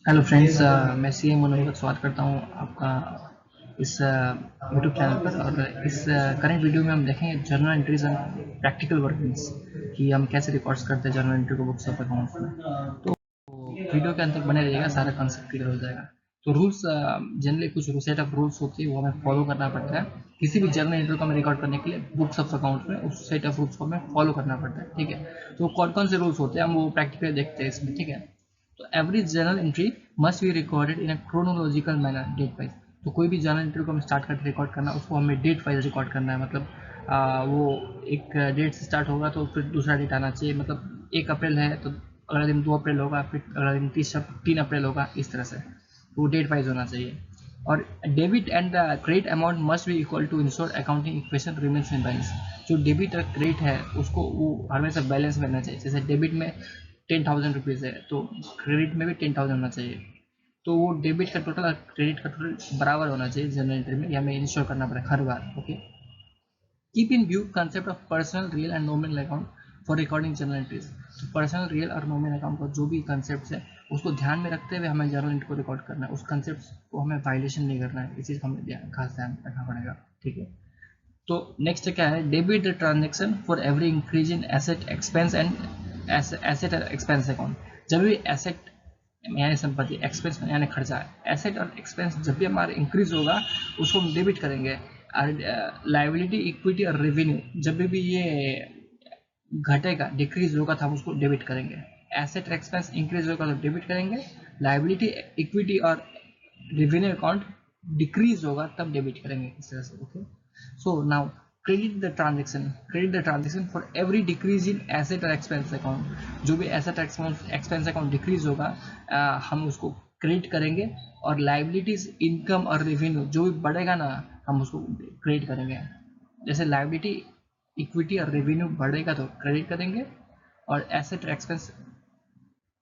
Hello friends, मैं C M Manoj का स्वागत करता हूँ आपका इस यूट्यूब चैनल पर। और इस करंट वीडियो में हम देखेंगे journal entries and practical workings कि हम कैसे रिकॉर्ड्स करते हैं जर्नल एंट्री को बुक्स ऑफ अकाउंट्स में। तो वीडियो के अंत तक बने रहिएगा, सारा कंसेप्ट क्लियर हो जाएगा। तो रूल्स, जनरली कुछ सेट ऑफ रूल्स होती है, वो हमें फॉलो करना पड़ता है किसी भी जर्नल एंट्री को हमें रिकॉर्ड करने के लिए बुक्स ऑफ अकाउंट्स में। उस सेट ऑफ रूल्स को हमें फॉलो करना पड़ता है, ठीक है। तो कौन कौन से रूल्स होते हैं हम वो प्रैक्टिकली देखते हैं इसमें, ठीक है। तो every journal entry must be recorded in a chronological manner, date wise. तो कोई भी जर्नल एंट्री को हम स्टार्ट करके रिकॉर्ड करना, उसको हमें डेट वाइज रिकॉर्ड करना है। मतलब वो एक डेट से स्टार्ट होगा तो फिर दूसरा डेट आना चाहिए। मतलब 1 अप्रैल है तो अगला दिन 2 अप्रैल होगा, फिर अगला दिन 3 अप्रैल होगा, इस तरह से। तो वो डेट वाइज होना चाहिए। और debit and the credit amount must be equal to ensure accounting equation remains in balance. जो डेबिट और क्रेडिट है उसको वो हमेशा बैलेंस में रहना चाहिए। जैसे डेबिट में 10,000 रुपीज़ है तो क्रेडिट में भी 10,000 होना चाहिए। तो वो डेबिट का टोटल और क्रेडिट का टोटल बराबर होना चाहिए जर्नल एंट्री में, ये हमें इंश्योर करना पड़ेगा हर बार। Okay. Keep in view concept of personal real and nominal account for recording journal entries. तो पर्सनल रियल और नॉमिनल अकाउंट का जो भी कंसेप्ट है उसको ध्यान में रखते हुए हमें जर्नल एंट्री को रिकॉर्ड करना है। उस कंसेप्ट को हमें वायलेशन नहीं करना है, इस चीज़ का हमें खास ध्यान रखना पड़ेगा, ठीक है। तो नेक्स्ट क्या है, debit the transaction for every increase in asset expense and asset expense account. जब भी एसेट यानी संपत्ति, एक्सपेंस यानी खर्चा, एसेट और एक्सपेंस जब भी हमारा इंक्रीज होगा उसको हम डेबिट करेंगे। लाइबिलिटी, इक्विटी और रेवेन्यू जब भी ये घटेगा, डिक्रीज होगा तो हम उसको डेबिट करेंगे। एसेट एक्सपेंस इंक्रीज होगा तो डेबिट करेंगे। लाइबिलिटी, इक्विटी और रेवेन्यू अकाउंट डिक्रीज होगा तब डेबिट करेंगे, इस तरह से। Okay. So now credit the transaction for every decrease in asset और एक्सपेंस अकाउंट। जो भी एसेट एक्सपेंस अकाउंट डिक्रीज होगा हम उसको क्रेडिट करेंगे। और लाइबिलिटीज, इनकम और रेवेन्यू जो भी बढ़ेगा ना हम उसको क्रेडिट करेंगे। जैसे लाइबिलिटी, इक्विटी और रेवेन्यू बढ़ेगा तो क्रेडिट करेंगे, और एसेट एक्सपेंस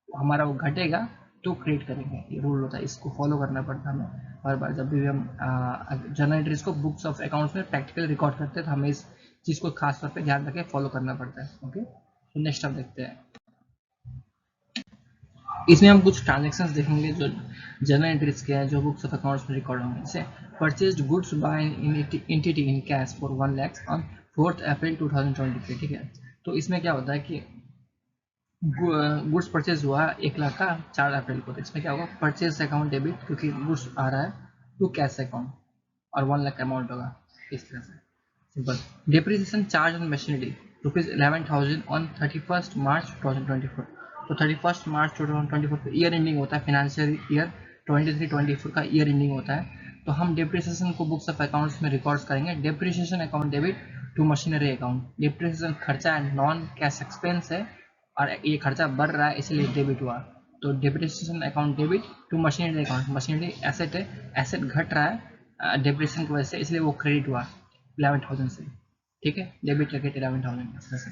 हमारा वो घटेगा तो क्रिएट करेंगे। ये रूल होता है, इसको फॉलो करना पड़ता है हमें हर बार जब भी हम जर्नल एंट्रीज को बुक्स ऑफ अकाउंट्स में प्रैक्टिकल रिकॉर्ड करते हैं तो हमें इस चीज़ को खास तौर पे ध्यान रखे फॉलो करना पड़ता है। ओके। तो नेक्स्ट हम देखते हैं, इसमें हम कुछ ट्रांजेक्शन्स देखेंगे जो जर्नल एंट्रीज के हैं जो बुक्स ऑफ अकाउंट्स में रिकॉर्ड होंगे। जैसे purchased goods by entity in cash for 1 lakh on 4 अप्रैल 2023, ठीक है। तो इसमें क्या होता है कि गुड्स परचेज हुआ 1 लाख का 4 अप्रैल को, तो इसमें क्या होगा, परचेज अकाउंट डेबिट क्योंकि गुड्स आ रहा है टू कैश अकाउंट और 1 लाख का अमाउंट होगा, इस तरह से simple. Depreciation charge on machinery ₹11,000 on 31 मार्च 2024। तो 31 मार्च 2024 को ईयर एंडिंग होता है, फाइनेंशियल ईयर 23-24 का ईयर एंडिंग होता है। तो हम डिप्रिसिएशन को बुक्स ऑफ अकाउंट्स में रिकॉर्ड्स करेंगे। Depreciation account debit to machinery account. Depreciation खर्चा है, नॉन कैश एक्सपेंस है और ये खर्चा बढ़ रहा है इसलिए डेबिट हुआ। तो depreciation account debit to machinery account, machinery asset है, एसेट घट रहा है डिप्रिसिएशन की वजह से इसलिए वो क्रेडिट हुआ 11,000 से, ठीक है। डेबिट रखे 11,000 इस तरह से।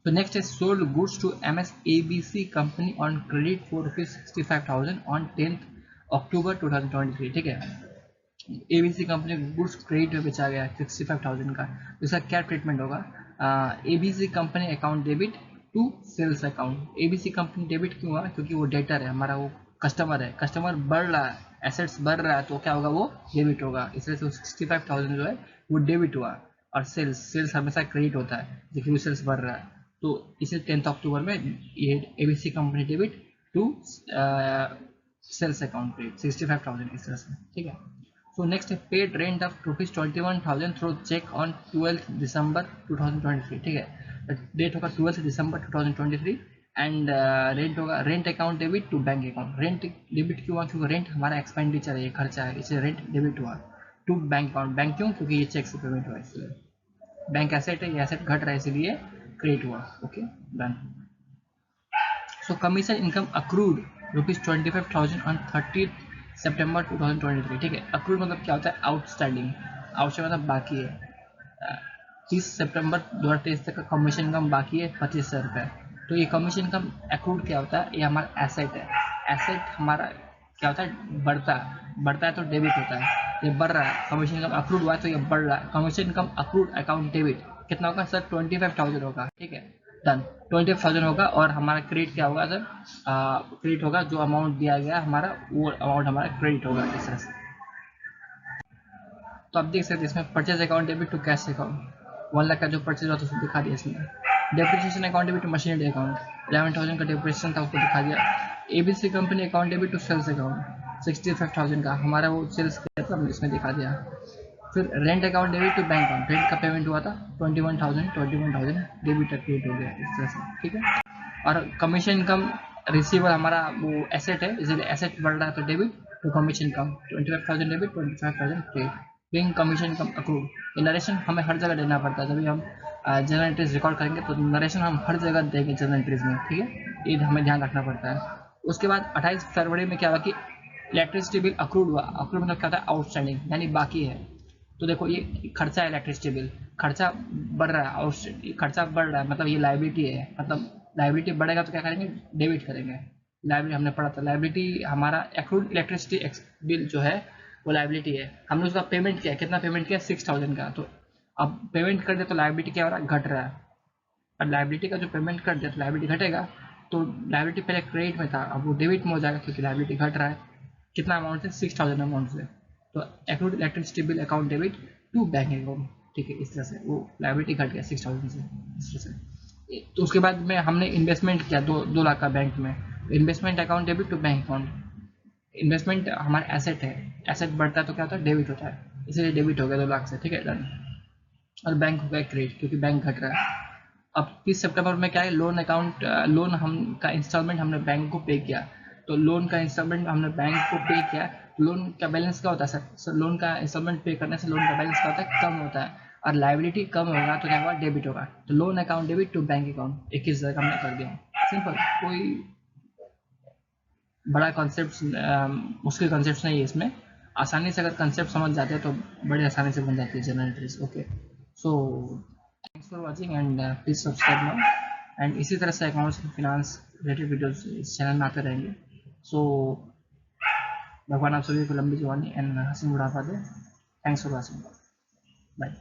तो नेक्स्ट है sold goods to MSABC company on credit for ₹65,000 on 10 October 2023, ठीक है। ABC कंपनी गुड्स क्रेडिट में बेचा गया 65,000 का, तो इसका क्या ट्रीटमेंट होगा, ABC company account debit to sales account. ABC company debit क्यों हुआ, क्योंकि वो डेटर है हमारा, वो कस्टमर है, कस्टमर बढ़ रहा है, एसेट्स बढ़ रहा है तो क्या होगा, वो डेबिट होगा, इसलिए तो 65,000 जो है वो डेबिट हुआ। और सेल्स हमेशा क्रेडिट होता है देखिए सेल्स बढ़ रहा है, तो इसे 10 अक्टूबर में ये ABC company debit to sales account credit 65,000 इस तरह से, ठीक है। So next है paid rent of ₹21,000 through check on 12th December 2023, ठीक है। डेट होगा 12th December 2023 एंड रेंट होगा rent account debit to bank account. Rent debit क्यों हुआ, क्योंकि रेंट हमारा एक्सपेंडिचर है, ये खर्चा है, इसलिए रेंट डेबिट हुआ टू बैंक अकाउंट। बैंक क्यों, क्योंकि ये चेक से पेमेंट हुआ इसलिए। बैंक एसेट है, ये एसेट घट रहा है इसलिए क्रेडिट हुआ। Okay done. So commission income accrued ₹25,000 on 30th September 2023, ठीक है। accrued मतलब क्या होता है, आउटस्टैंडिंग। आउटस्टैंडिंग मतलब बाकी है। 30 सितंबर 2023 तक का कमीशन इनकम बाकी है 25,000 रुपये। तो ये कमीशन इनकम accrued क्या होता है, ये हमारा एसेट है। एसेट हमारा क्या होता है, बढ़ता है तो डेबिट होता है, ये बढ़ रहा है, कमीशन इनकम अक्रूड हुआ है तो ये बढ़ रहा है। Commission income accrued account debit कितना होगा सर, 25,000 होगा, ठीक है। डन। 25,000 होगा और हमारा क्रेडिट क्या होगा सर, क्रेडिट होगा जो अमाउंट दिया गया हमारा, वो अमाउंट हमारा क्रेडिट होगा इस तरह से। तो आप देख सकते हैं इसमें purchase account debit to cash account, 1 lakh का जो परचेज हुआ था उसको दिखा दिया इसमें। Depreciation account debit to machinery account, 11,000 का डेप्रिसिएशन था उसको दिखा दिया। ABC company account debit to sales account, 65,000 का हमारा वो सेल्स किया था, हमने इसमें दिखा दिया। फिर rent account debit to bank account, rent का पेमेंट हुआ था 21,000 डेबिट क्रिएट हो गया इस तरह से, ठीक है। और कमीशन इनकम रिसीवर हमारा वो एसेट है, इसलिए एसेट बढ़ रहा है तो debit to commission income, 25,000 debit, 25,000 credit. Paying commission income accrued, ये नरेशन हमें हर जगह देना पड़ता है, जब भी हम जर्नल एंट्रीज रिकॉर्ड करेंगे तो नरेशन हम हर जगह देंगे जर्नल एंट्रीज में, ठीक है, ये हमें ध्यान रखना पड़ता है। उसके बाद 28 फरवरी में क्या हुआ कि इलेक्ट्रिसिटी बिल अक्रूड हुआ, अक्रूड मतलब क्या होता है, आउटस्टैंडिंग यानी बाकी है। तो देखो ये खर्चा है, इलेक्ट्रिसिटी बिल खर्चा बढ़ रहा है, आउटस्टैंडिंग खर्चा बढ़ रहा है, मतलब ये लाइबिलिटी है, मतलब लाइबिलिटी बढ़ेगा तो क्या करेंगे, डेबिट करेंगे। लाइबिलिटी हमने पढ़ा था, लाइबिलिटी हमारा एक्रूड इलेक्ट्रिसिटी बिल जो है वो लाइबिलिटी है, हमने उसका पेमेंट किया, कितना पेमेंट किया, 6,000 का। तो अब पेमेंट कर दिया तो लाइबिलिटी क्या हो रहा है, घट रहा है। अब लाइबिलिटी का जो पेमेंट कर दिया तो लाइबिलिटी घटेगा, तो लाइबिलिटी पहले क्रेडिट में था, अब वो डेबिट में हो जाएगा क्योंकि लाइबिलिटी घट रहा है। कितना अमाउंट से, 6,000 अमाउंट से। तो accrued electricity bill account debit to bank account, ठीक है, इस तरह से वो लाइबिलिटी घट गया 6,000 से, इस तरह से। तो उसके बाद में हमने इन्वेस्टमेंट किया 2 लाख का बैंक में, investment account debit to bank account. Investment हमारा एसेट है, एसेट बढ़ता है तो क्या होता है, डेबिट होता है, इसलिए डेबिट हो गया 2 लाख से, ठीक है, डन। और बैंक हो गया क्रेडिट क्योंकि बैंक घट रहा है। अब 30 सितंबर में क्या है, लोन अकाउंट, लोन हम का इंस्टॉलमेंट हमने बैंक को पे किया, तो लोन का इंस्टॉलमेंट हमने बैंक को पे किया, लोन का बैलेंस क्या होता है सर, लोन का इंस्टॉलमेंट पे करने से लोन का बैलेंस क्या होता है, कम होता है, और लाइबिलिटी कम होगा तो क्या होगा, डेबिट होगा। तो loan account debit to bank account 21,000 का हमने कर दिया, सिंपल, कोई बड़ा कॉन्सेप्ट, मुश्किल कॉन्सेप्ट नहीं है इसमें, आसानी से अगर कॉन्सेप्ट समझ जाते हैं तो बड़े आसानी से बन जाती है journal entries. Okay, so thanks for watching and please subscribe now, and इसी तरह से अकाउंट्स फिनांस रिलेटेड वीडियोस इस चैनल में आते रहेंगे। सो भगवान आप सभी को लंबी जवानी एंड हंसी बुढ़ापा दे। Thanks for watching, bye.